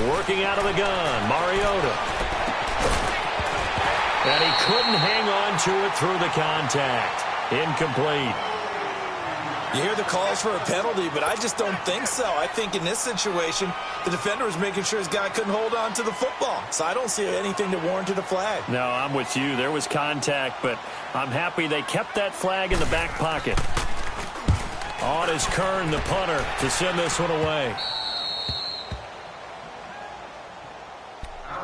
Working out of the gun, Mariota. And he couldn't hang on to it through the contact. Incomplete. You hear the calls for a penalty, but I just don't think so. I think in this situation, the defender was making sure his guy couldn't hold on to the football. So I don't see anything that warranted a flag. No, I'm with you. There was contact, but I'm happy they kept that flag in the back pocket. On is Kern, the punter, to send this one away.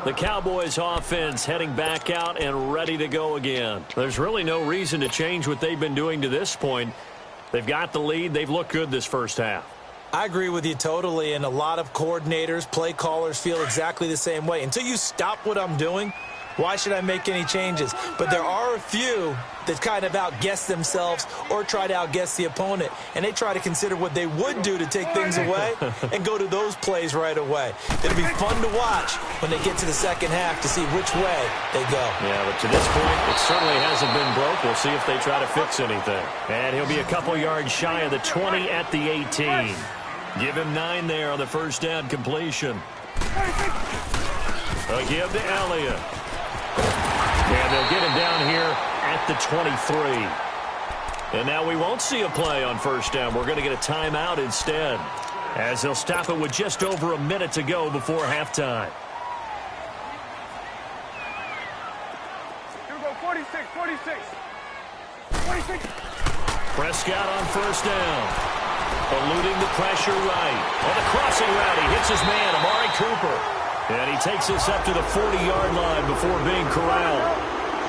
The Cowboys offense heading back out and ready to go again. There's really no reason to change what they've been doing to this point. They've got the lead. They've looked good this first half. I agree with you totally, and a lot of coordinators, play callers feel exactly the same way. Until you stop what I'm doing, why should I make any changes? But there are a few that kind of outguess themselves or try to outguess the opponent, and they try to consider what they would do to take things away and go to those plays right away. It'll be fun to watch when they get to the second half to see which way they go. Yeah, but to this point, it certainly hasn't been broke. We'll see if they try to fix anything. And he'll be a couple yards shy of the 20 at the 18. Give him 9 there on the first down completion. A give to Elliott. And they'll get him down here at the 23. And now we won't see a play on first down. We're going to get a timeout instead, as they'll stop it with just over a minute to go before halftime. Here we go, 46. Prescott on first down. Eluding the pressure right. On the crossing route, he hits his man, Amari Cooper. And he takes us up to the 40-yard line before being corralled.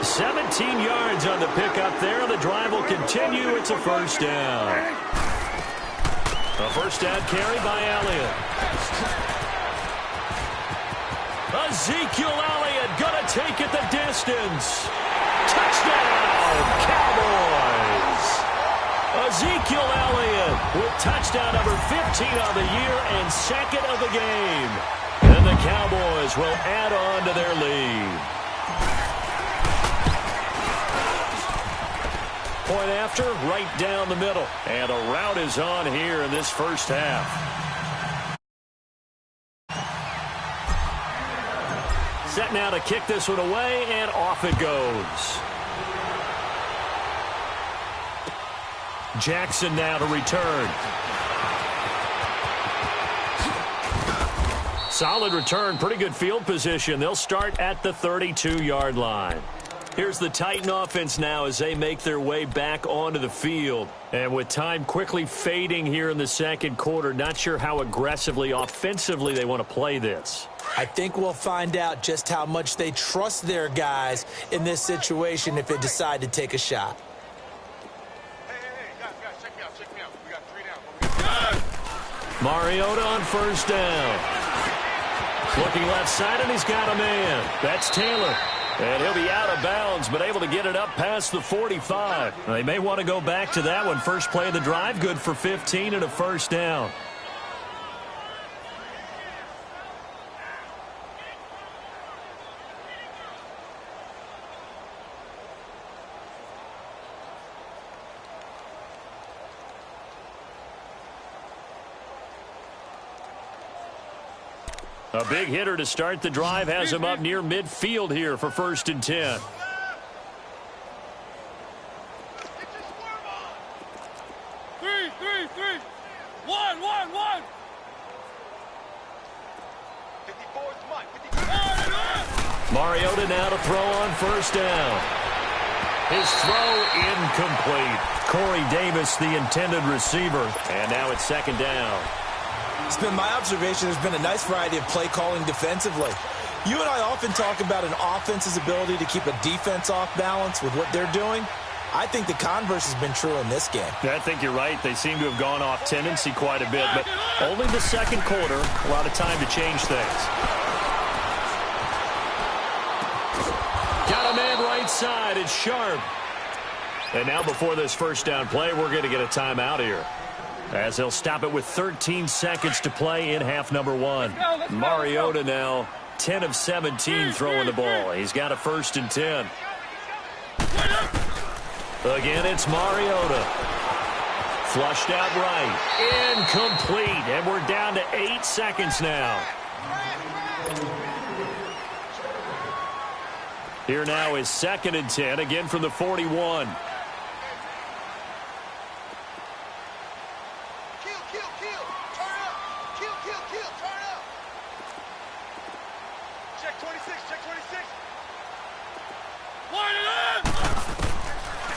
17 yards on the pickup there. The drive will continue. It's a first down. A first down carry by Elliott. Ezekiel Elliott going to take it the distance. Touchdown, Cowboys. Ezekiel Elliott with touchdown number 15 of the year and second of the game. And the Cowboys will add on to their lead. Point after, right down the middle. And a rout is on here in this first half. Set now to kick this one away, and off it goes. Jackson now to return. Solid return, pretty good field position. They'll start at the 32-yard line. Here's the Titan offense now as they make their way back onto the field. And with time quickly fading here in the second quarter, not sure how aggressively, offensively they want to play this. I think we'll find out just how much they trust their guys in this situation if they decide to take a shot. Mariota on first down. Looking left side, and he's got a man. That's Taylor. And he'll be out of bounds, but able to get it up past the 45. They may want to go back to that one. First play of the drive, good for 15 and a first down. A big hitter to start the drive has him up near midfield here for 1st and 10. Three. One. Mariota now to throw on first down. His throw incomplete. Corey Davis, the intended receiver. And now it's second down. It's been my observation there's been a nice variety of play calling defensively. You and I often talk about an offense's ability to keep a defense off balance with what they're doing. I think the converse has been true in this game. I think you're right. They seem to have gone off tendency quite a bit, but only the second quarter. A lot of time to change things. Got a man right side. It's Sharp. And now before this first down play, we're going to get a timeout here, as they'll stop it with 13 seconds to play in half number one. Mariota now 10 of 17 throwing the ball. He's got a 1st and 10. Again, it's Mariota. Flushed out right. Incomplete. And we're down to 8 seconds now. Here now is 2nd and 10, again from the 41.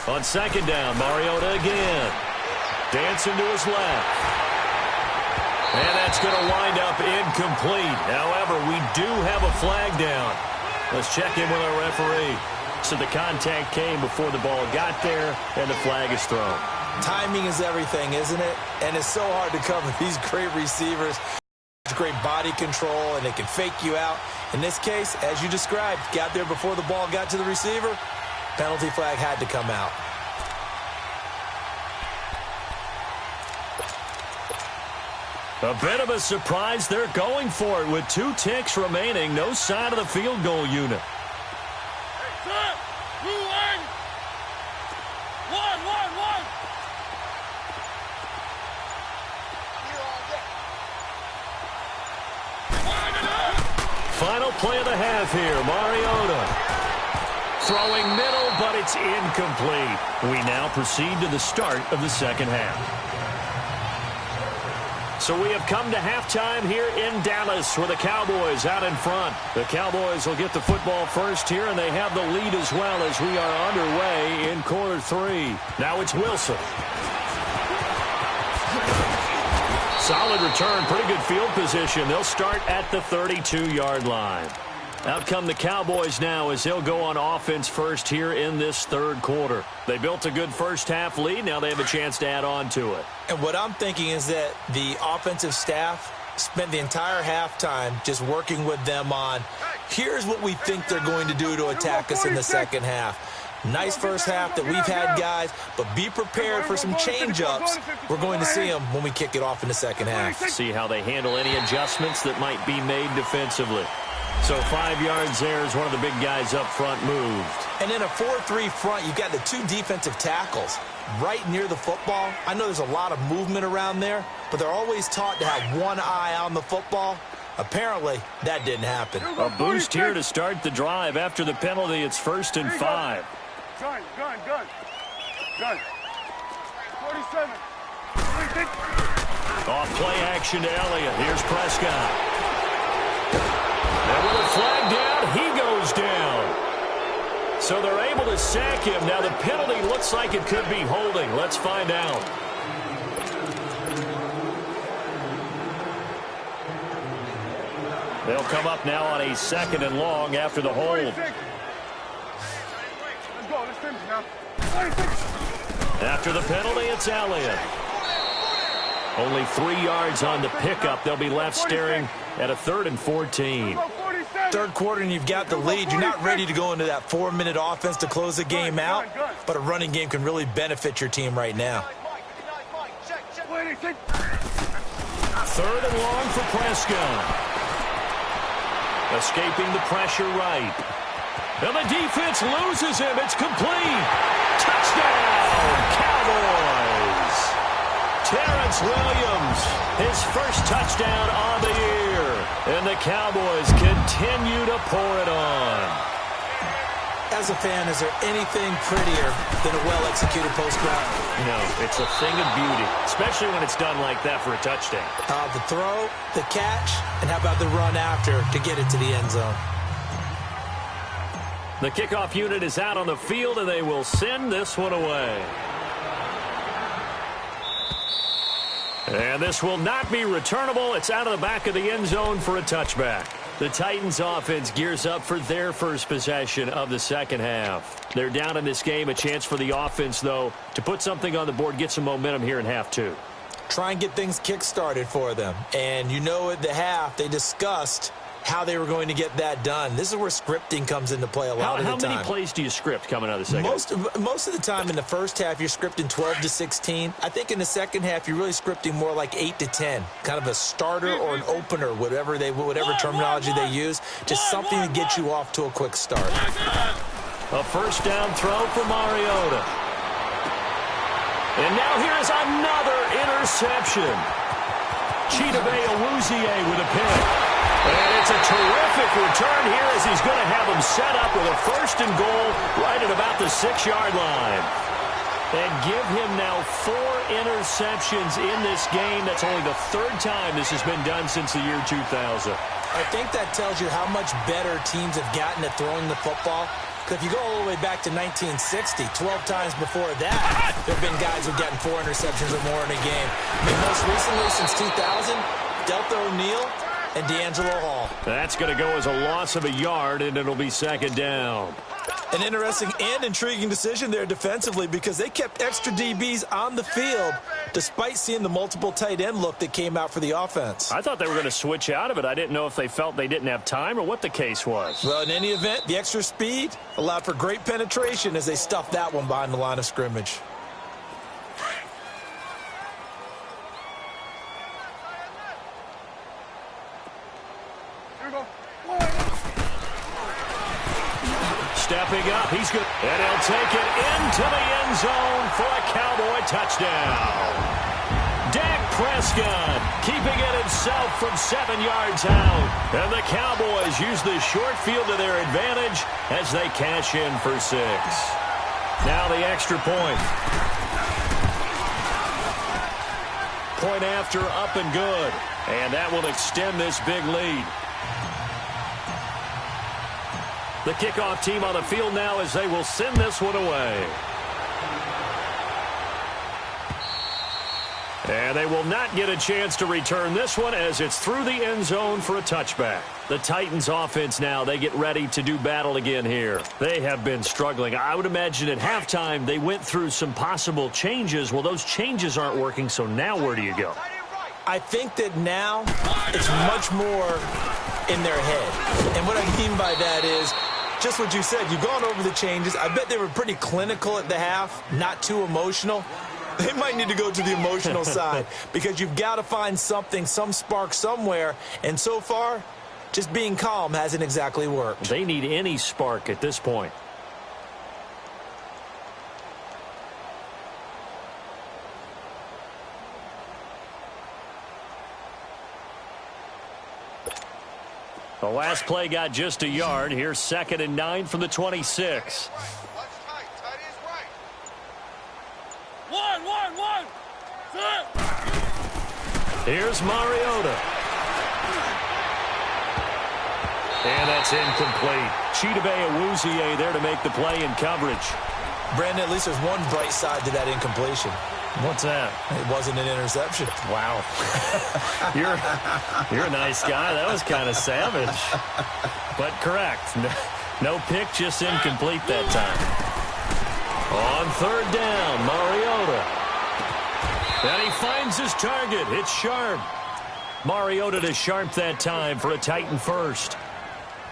On 2nd down, Mariota again. Dancing to his left. And that's going to wind up incomplete. However, we do have a flag down. Let's check in with our referee. So the contact came before the ball got there, and the flag is thrown. Timing is everything, isn't it? And it's so hard to cover these great receivers. Great body control, and they can fake you out. In this case, as you described, got there before the ball got to the receiver. Penalty flag had to come out. A bit of a surprise. They're going for it with 2 ticks remaining. No sign of the field goal unit. Final play of the half here. Mariota throwing middle, but it's incomplete. We now proceed to the start of the second half. So we have come to halftime here in Dallas with the Cowboys out in front. The Cowboys will get the football first here, and they have the lead as well as we are underway in quarter 3. Now it's Wilson. Solid return, pretty good field position. They'll start at the 32-yard line. Out come the Cowboys now as they'll go on offense first here in this third quarter. They built a good first-half lead. Now they have a chance to add on to it. And what I'm thinking is that the offensive staff spent the entire halftime just working with them on, here's what we think they're going to do to attack us in the second half. Nice first half that we've had, guys, but be prepared for some change-ups. We're going to see them when we kick it off in the second half. See how they handle any adjustments that might be made defensively. So 5 yards there as one of the big guys up front moved. And in a 4-3 front, you've got the 2 defensive tackles right near the football. I know there's a lot of movement around there, but they're always taught to have one eye on the football. Apparently, that didn't happen. A boost here to start the drive. After the penalty, it's 1st and 5. Gun. 47. Off play action to Elliott. Here's Prescott. And with a flag down, he goes down. So they're able to sack him. Now the penalty looks like it could be holding. Let's find out. They'll come up now on a 2nd and long after the hold. Let's go. Let's finish now. After the penalty, it's Elliott. Only 3 yards on the pickup. They'll be left staring at a 3rd and 14. Third quarter and you've got the lead. You're not ready to go into that 4-minute offense to close the game out, but a running game can really benefit your team right now. 3rd and long for Prescott. Escaping the pressure right. And the defense loses him. It's complete. Touchdown, Cowboys. Terrence Williams, his first touchdown on the year. And the Cowboys continue to pour it on. As a fan, is there anything prettier than a well-executed post route? No, it's a thing of beauty, especially when it's done like that for a touchdown. The throw, the catch, and how about the run after to get it to the end zone? The kickoff unit is out on the field, and they will send this one away. And this will not be returnable. It's out of the back of the end zone for a touchback. The Titans offense gears up for their first possession of the second half. They're down in this game. A chance for the offense, though, to put something on the board, get some momentum here in half 2. Try and get things kick-started for them. And you know at the half, they discussed how they were going to get that done. This is where scripting comes into play a lot of the time. How many plays do you script coming out of the second half? Most of the time in the first half, you're scripting 12 to 16. I think in the second half, you're really scripting more like 8 to 10. Kind of a starter or an opener, whatever terminology they use. Just something to get you off to a quick start. A first down throw for Mariota. And now here is another interception. Chidobe Awuzie with a pick. And it's a terrific return here as he's going to have them set up with a 1st and goal right at about the 6-yard line. And give him now 4 interceptions in this game. That's only the 3rd time this has been done since the year 2000. I think that tells you how much better teams have gotten at throwing the football. Because if you go all the way back to 1960, 12 times before that, there have been guys who've gotten 4 interceptions or more in a game. I mean, most recently, since 2000, Delta O'Neal and D'Angelo Hall. That's going to go as a loss of a yard, and it'll be 2nd down. An interesting and intriguing decision there defensively because they kept extra DBs on the field despite seeing the multiple tight end look that came out for the offense. I thought they were going to switch out of it. I didn't know if they felt they didn't have time or what the case was. Well, in any event, the extra speed allowed for great penetration as they stuffed that one behind the line of scrimmage. Stepping up, he's good. And he'll take it into the end zone for a Cowboy touchdown. Dak Prescott keeping it himself from 7 yards out. And the Cowboys use the short field to their advantage as they cash in for 6. Now the extra point. Point after, up and good. And that will extend this big lead. The kickoff team on the field now as they will send this one away. And they will not get a chance to return this one as it's through the end zone for a touchback. The Titans offense now, they get ready to do battle again here. They have been struggling. I would imagine at halftime they went through some possible changes. Well, those changes aren't working, so now where do you go? I think that now it's much more in their head. And what I mean by that is just what you said. You've gone over the changes. I bet they were pretty clinical at the half, not too emotional. They might need to go to the emotional side because you've got to find something, some spark somewhere. And so far, just being calm hasn't exactly worked. They need any spark at this point. The last play got just a yard. Here's 2nd and 9 from the 26. Here's Mariota. And that's incomplete. Chidobe Awuzie there to make the play in coverage. Brandon, at least there's one bright side to that incompletion. What's that? It wasn't an interception. Wow. You're a nice guy. That was kind of savage. But correct. No pick, just incomplete that time. On 3rd down, Mariota. And he finds his target. It's Sharp. Mariota to Sharp that time for a Titan first.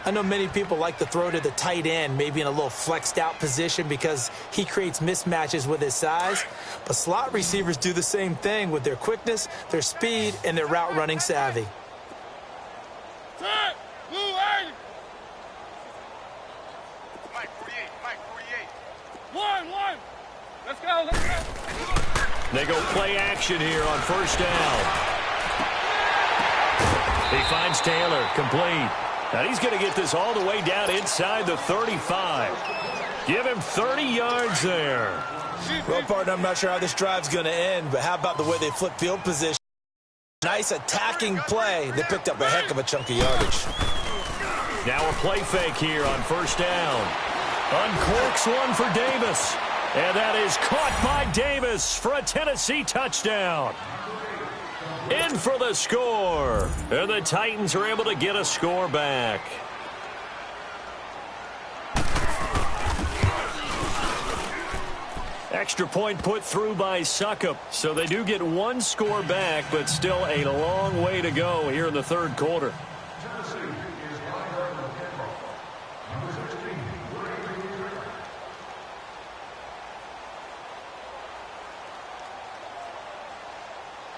I know many people like to throw to the tight end, maybe in a little flexed out position because he creates mismatches with his size. But slot receivers do the same thing with their quickness, their speed, and their route running savvy. Mike 48. One. Let's go. They go play action here on 1st down. He finds Taylor, complete. Now he's going to get this all the way down inside the 35. Give him 30 yards there. Well, partner, I'm not sure how this drive's going to end, but how about the way they flip field position? Nice attacking play. They picked up a heck of a chunk of yardage. Now a play fake here on 1st down. Uncorks one for Davis. And that is caught by Davis for a Tennessee touchdown. In for the score. And the Titans are able to get a score back. Extra point put through by Suckup. So they do get one score back, but still a long way to go here in the 3rd quarter.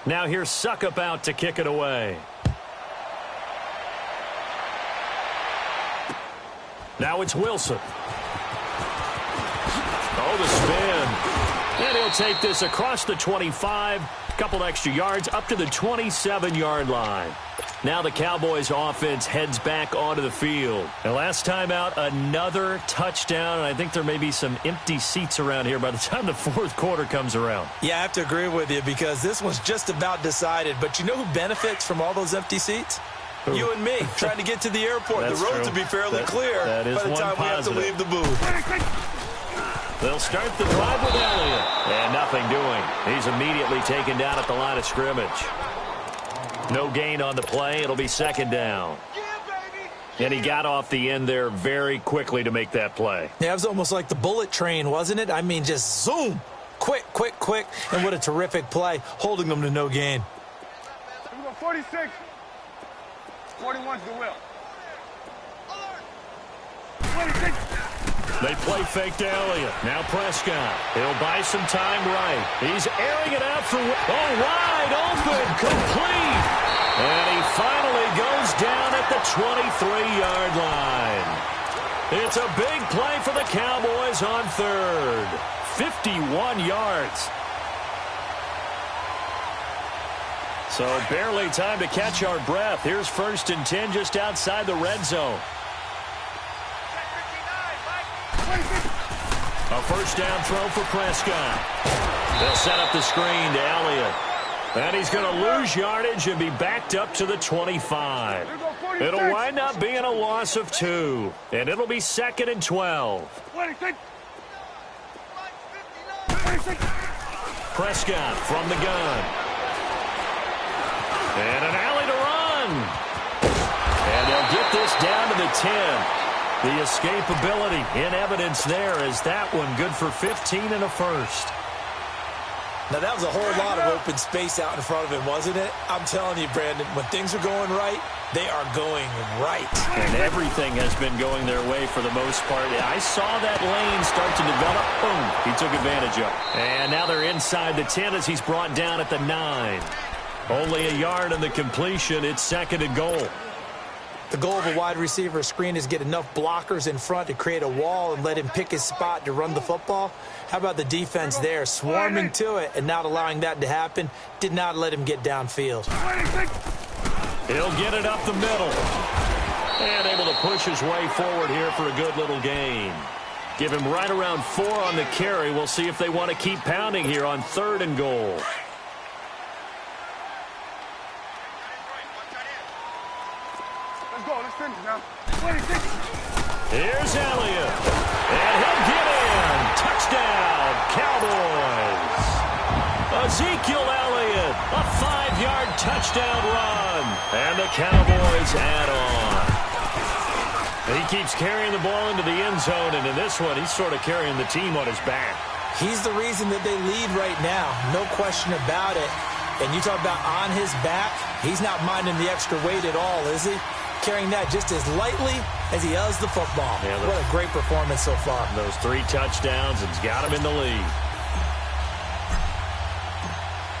Now here's Suckup out to kick it away. Now it's Wilson. Oh, the spin. And he'll take this across the 25. A couple extra yards up to the 27-yard line. Now the Cowboys offense heads back onto the field. And last time out, another touchdown. And I think there may be some empty seats around here by the time the fourth quarter comes around. Yeah, I have to agree with you because this one's just about decided. But you know who benefits from all those empty seats? Who? You and me, trying to get to the airport. The roads will be fairly clear by the time we have to leave the booth. They'll start the drive with Elliott. And nothing doing. He's immediately taken down at the line of scrimmage. No gain on the play. It'll be second down. And he got off the end there very quickly to make that play. Yeah, it was almost like the bullet train, wasn't it? I mean, just zoom. Quick, quick, quick. And what a terrific play, holding them to no gain. Here we go, 46. 41's the will. 26. They play fake to Elliott. Now Prescott. He'll buy some time right. He's airing it out for... Oh, wide open. Complete. And he finally goes down at the 23-yard line. It's a big play for the Cowboys on third. 51 yards. So barely time to catch our breath. Here's 1st and 10 just outside the red zone. A first down throw for Prescott. They'll set up the screen to Elliott. And he's going to lose yardage and be backed up to the 25. It'll wind up being a loss of 2. And it'll be 2nd and 12. Prescott from the gun. And an alley to run. And they'll get this down to the 10. The escapability in evidence there as that one good for 15 and a first. Now, that was a whole lot of open space out in front of him, wasn't it? I'm telling you, Brandon, when things are going right, they are going right. And everything has been going their way for the most part. I saw that lane start to develop. Boom. He took advantage of it. And now they're inside the 10 as he's brought down at the 9. Only a yard on the completion. It's 2nd and goal. The goal of a wide receiver screen is get enough blockers in front to create a wall and let him pick his spot to run the football. How about the defense there, swarming to it and not allowing that to happen? Did not let him get downfield. He'll get it up the middle. And able to push his way forward here for a good little gain. Give him right around 4 on the carry. We'll see if they want to keep pounding here on 3rd and goal. Let's finish now. 26. Here's Elliott. And he'll get in. Touchdown, Cowboys. Ezekiel Elliott, a 5-yard touchdown run. And the Cowboys add on. He keeps carrying the ball into the end zone, and in this one, he's sort of carrying the team on his back. He's the reason that they lead right now. No question about it. And you talk about on his back, he's not minding the extra weight at all, is he? Carrying that just as lightly as he does the football. Yeah, what a great performance so far. Those 3 touchdowns has got him in the lead.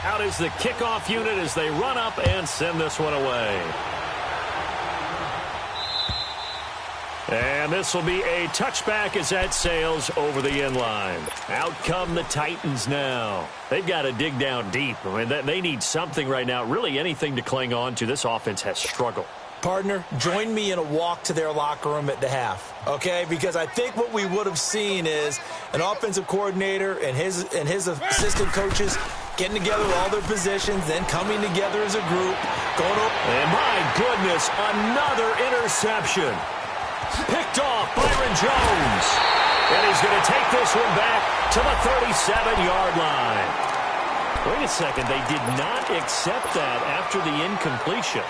Out is the kickoff unit as they run up and send this one away. And this will be a touchback as that sails over the end line. Out come the Titans now. They've got to dig down deep. I mean, they need something right now, really anything to cling on to. This offense has struggled. Partner, join me in a walk to their locker room at the half, okay? Because I think what we would have seen is an offensive coordinator and his assistant coaches getting together with all their positions, then coming together as a group, going over. And my goodness, another interception. Picked off Byron Jones. And he's going to take this one back to the 37-yard line. Wait a second, they did not accept that after the incompletion.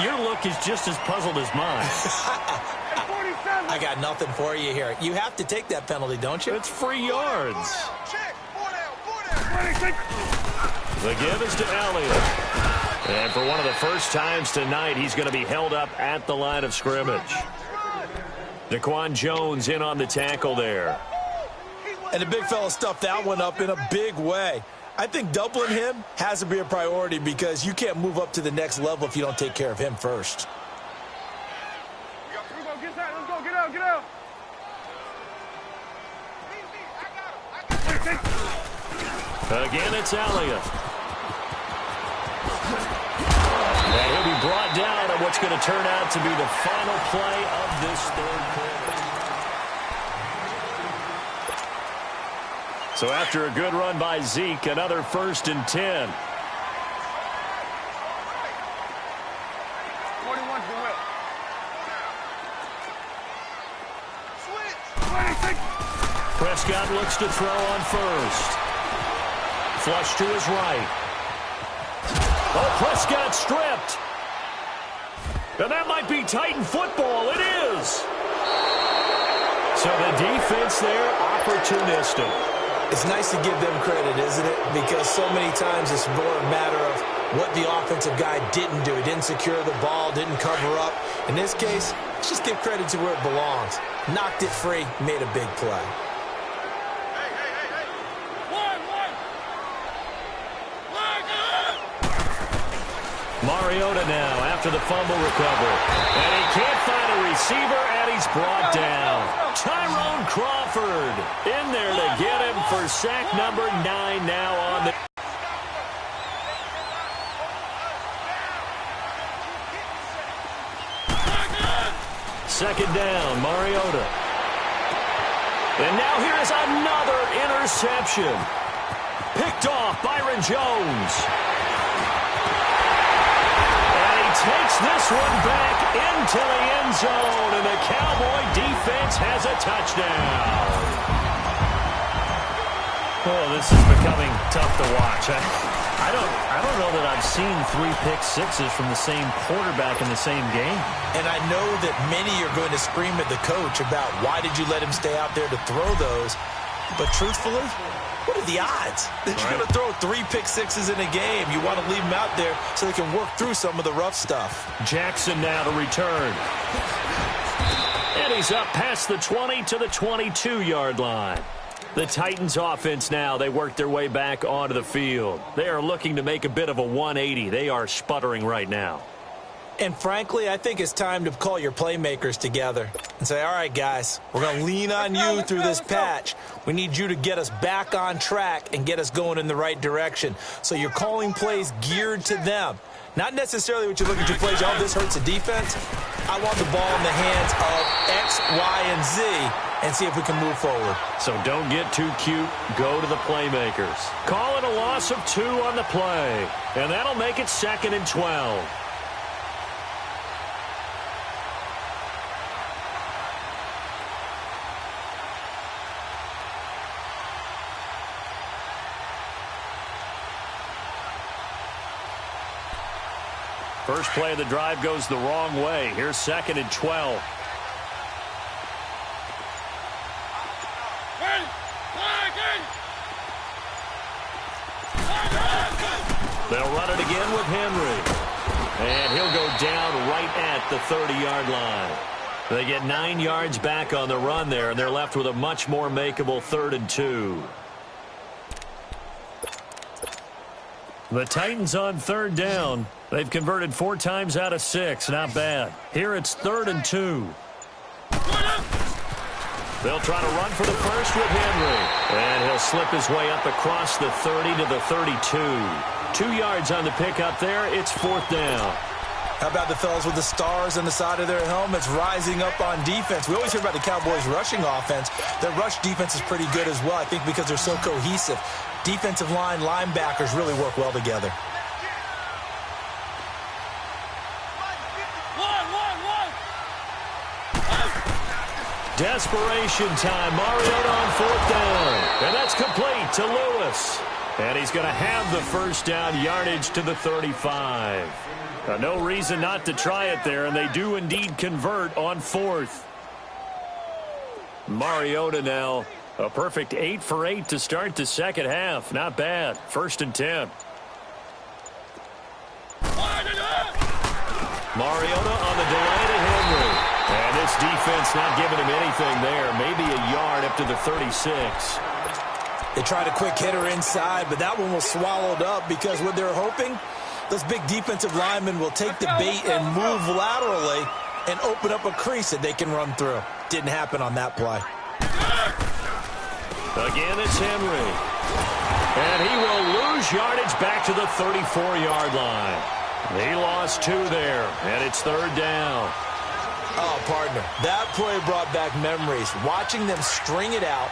Your look is just as puzzled as mine. I got nothing for you here. You have to take that penalty, don't you? It's free yards. The give is to Elliott. And for one of the first times tonight, he's going to be held up at the line of scrimmage. Daquan Jones in on the tackle there. And the big fella stuffed that one up in a big way. I think doubling him has to be a priority because you can't move up to the next level if you don't take care of him first. Let's go, get out. Again, it's Elliott. going to turn out to be the final play of this third quarter. So after a good run by Zeke, another 1st and 10. 41's the whip. Prescott looks to throw on first. Flush to his right. Oh, Prescott stripped. And that might be Titan football. It is. So the defense there, opportunistic. It's nice to give them credit, isn't it? Because so many times it's more a matter of what the offensive guy didn't do. He didn't secure the ball, didn't cover up. In this case, let's just give credit to where it belongs. Knocked it free, made a big play. Mariota now after the fumble recovery. And he can't find a receiver, and he's brought down. Tyrone Crawford in there to get him for sack number 9 now on the... Second down, Mariota. And now here's another interception. Picked off Byron Jones. Takes this one back into the end zone, and the Cowboy defense has a touchdown. Oh, this is becoming tough to watch. I don't know that I've seen 3 pick sixes from the same quarterback in the same game. And I know that many are going to scream at the coach about why did you let him stay out there to throw those. But truthfully, what are the odds that you're going to throw 3 pick sixes in a game? You want to leave them out there so they can work through some of the rough stuff. Jackson now to return. And he's up past the 20 to the 22-yard line. The Titans offense now, they work their way back onto the field. They are looking to make a bit of a 180. They are sputtering right now. And frankly, I think it's time to call your playmakers together and say, all right, guys, we're going to lean on you through this patch. We need you to get us back on track and get us going in the right direction. So you're calling plays geared to them. Not necessarily what you look at your plays, oh, this hurts the defense. I want the ball in the hands of X, Y, and Z and see if we can move forward. So don't get too cute. Go to the playmakers. Call it a loss of 2 on the play. And that'll make it 2nd and 12. First play of the drive goes the wrong way. Here's 2nd and 12. They'll run it again with Henry. And he'll go down right at the 30-yard line. They get 9 yards back on the run there, and they're left with a much more makeable 3rd and 2. The Titans on 3rd down. They've converted 4 times out of 6. Not bad. Here it's 3rd and 2. They'll try to run for the first with Henry. And he'll slip his way up across the 30 to the 32. 2 yards on the pickup there. It's 4th down. How about the fellas with the stars on the side of their helmets rising up on defense? We always hear about the Cowboys' rushing offense. Their rush defense is pretty good as well, I think, because they're so cohesive. Defensive line, linebackers really work well together. Desperation time. Mariota on 4th down. And that's complete to Lewis. And he's going to have the first down, yardage to the 35. No reason not to try it there, and they do indeed convert on 4th. Mariota now, a perfect 8 for 8 to start the second half. Not bad. 1st and 10. Mariota on the delay to Henry. And this defense not giving him anything there. Maybe a yard up to the 36. They tried a quick hitter inside, but that one was swallowed up because what they're hoping, those big defensive linemen will take the bait and move laterally and open up a crease that they can run through. Didn't happen on that play. Again, it's Henry. And he will lose yardage back to the 34-yard line. He lost 2 there, and it's 3rd down. Oh, partner, that play brought back memories. Watching them string it out,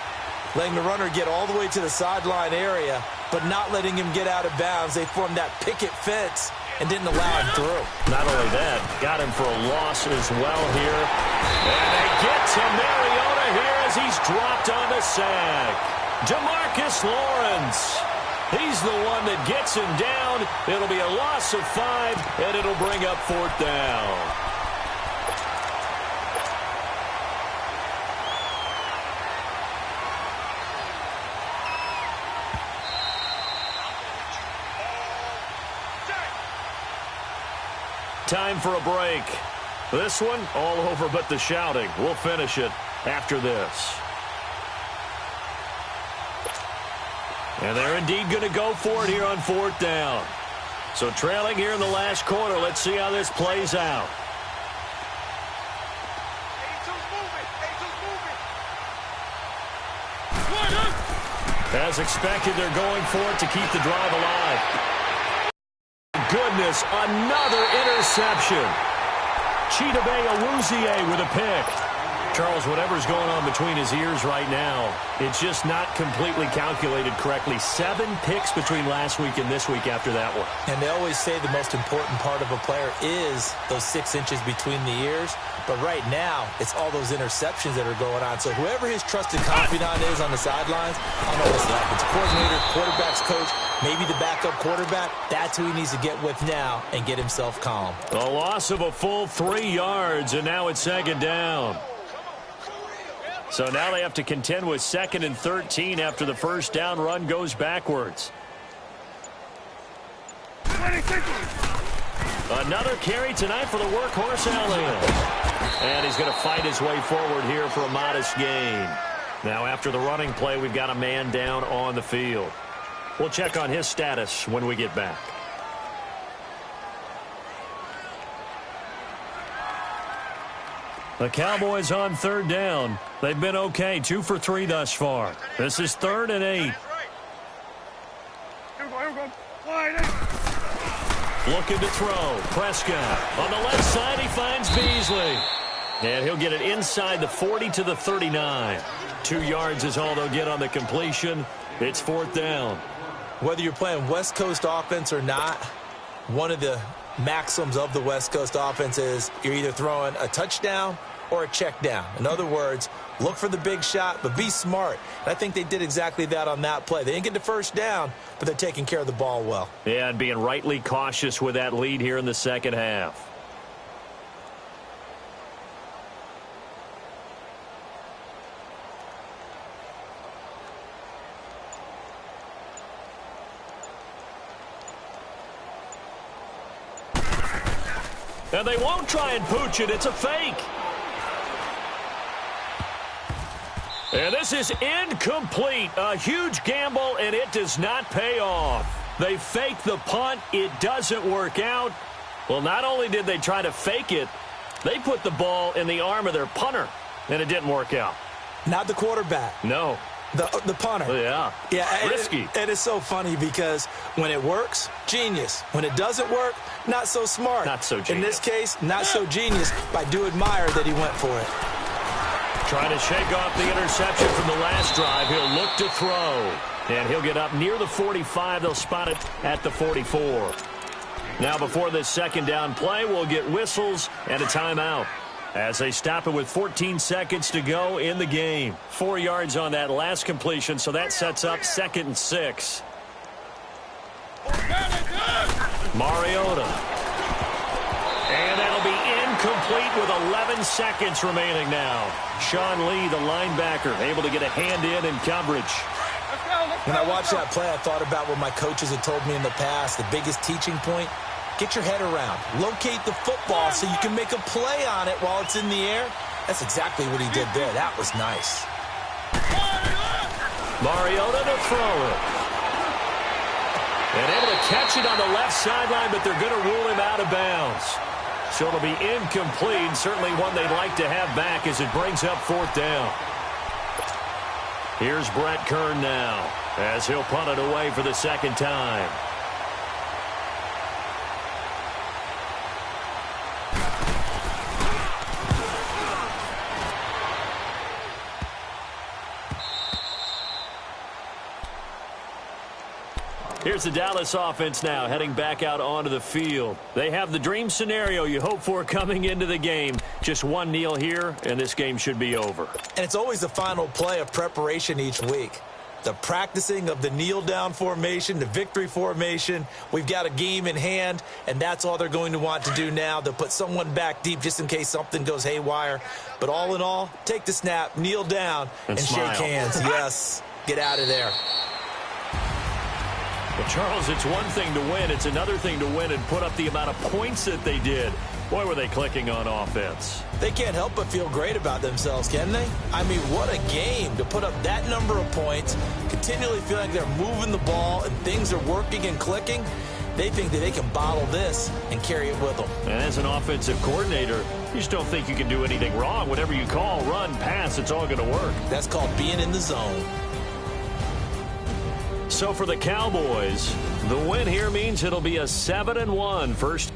letting the runner get all the way to the sideline area, but not letting him get out of bounds. They formed that picket fence and didn't allow him through. Not only that, got him for a loss as well here. And they get to Mariota here as he's dropped on the sack. DeMarcus Lawrence. He's the one that gets him down. It'll be a loss of 5, and it'll bring up 4th down. Time for a break. This one, all over but the shouting. We'll finish it after this. And they're indeed going to go for it here on 4th down. So trailing here in the last quarter. Let's see how this plays out. As expected, they're going for it to keep the drive alive. Goodness, another interception. Chidobe Awuzie with a pick. Charles, whatever's going on between his ears right now, it's just not completely calculated correctly. 7 picks between last week and this week after that one. And they always say the most important part of a player is those 6 inches between the ears. But right now, it's all those interceptions that are going on. So whoever his trusted confidant is on the sidelines, I don't know what's the offensive coordinator, quarterback's coach, maybe the backup quarterback, that's who he needs to get with now and get himself calm. A loss of a full 3 yards, and now it's 2nd down. So now they have to contend with 2nd and 13 after the first down run goes backwards. Another carry tonight for the workhorse Allen. And he's going to fight his way forward here for a modest gain. Now after the running play, we've got a man down on the field. We'll check on his status when we get back. The Cowboys on 3rd down. They've been okay, 2 for 3 thus far. This is 3rd and 8. Here we go. Looking to throw. Prescott. On the left side, he finds Beasley. And he'll get it inside the 40 to the 39. 2 yards is all they'll get on the completion. It's 4th down. Whether you're playing West Coast offense or not, one of the maxims of the West Coast offense is you're either throwing a touchdown or a check down. In other words, look for the big shot, but be smart. And I think they did exactly that on that play. They didn't get the first down, but they're taking care of the ball well. Yeah, and being rightly cautious with that lead here in the second half. And they won't try and pooch it. It's a fake. And this is incomplete. A huge gamble, and it does not pay off. They fake the punt. It doesn't work out. Well, not only did they try to fake it, they put the ball in the arm of their punter, and it didn't work out. Not the quarterback. No. The punter. Yeah. Risky. And it's so funny because when it works, genius. When it doesn't work, not so smart. Not so genius. In this case, not so genius, but I do admire that he went for it. Trying to shake off the interception from the last drive. He'll look to throw. And he'll get up near the 45. They'll spot it at the 44. Now before this second down play, we'll get whistles and a timeout as they stop it with 14 seconds to go in the game. 4 yards on that last completion, so that sets up 2nd and 6. Mariota. And that'll be incomplete with 11 seconds remaining now. Sean Lee, the linebacker, able to get a hand in coverage. When I watched that play, I thought about what my coaches had told me in the past. The biggest teaching point, get your head around. Locate the football so you can make a play on it while it's in the air. That's exactly what he did there. That was nice. Mariota to throw it. And able to catch it on the left sideline, but they're going to rule him out of bounds. So it'll be incomplete. Certainly one they'd like to have back as it brings up 4th down. Here's Brett Kern now as he'll punt it away for the second time. Here's the Dallas offense now heading back out onto the field. They have the dream scenario you hope for coming into the game. Just one kneel here, and this game should be over. And it's always the final play of preparation each week. The practicing of the kneel-down formation, the victory formation. We've got a game in hand, and that's all they're going to want to do now. They'll put someone back deep just in case something goes haywire. But all in all, take the snap, kneel down, and shake hands. Yes, get out of there. Well, Charles, it's one thing to win. It's another thing to win and put up the amount of points that they did. Boy, were they clicking on offense. They can't help but feel great about themselves, can they? I mean, what a game to put up that number of points, continually feeling like they're moving the ball and things are working and clicking. They think that they can bottle this and carry it with them. And as an offensive coordinator, you just don't think you can do anything wrong. Whatever you call, run, pass, it's all going to work. That's called being in the zone. So for the Cowboys, the win here means it'll be a 7-1 first.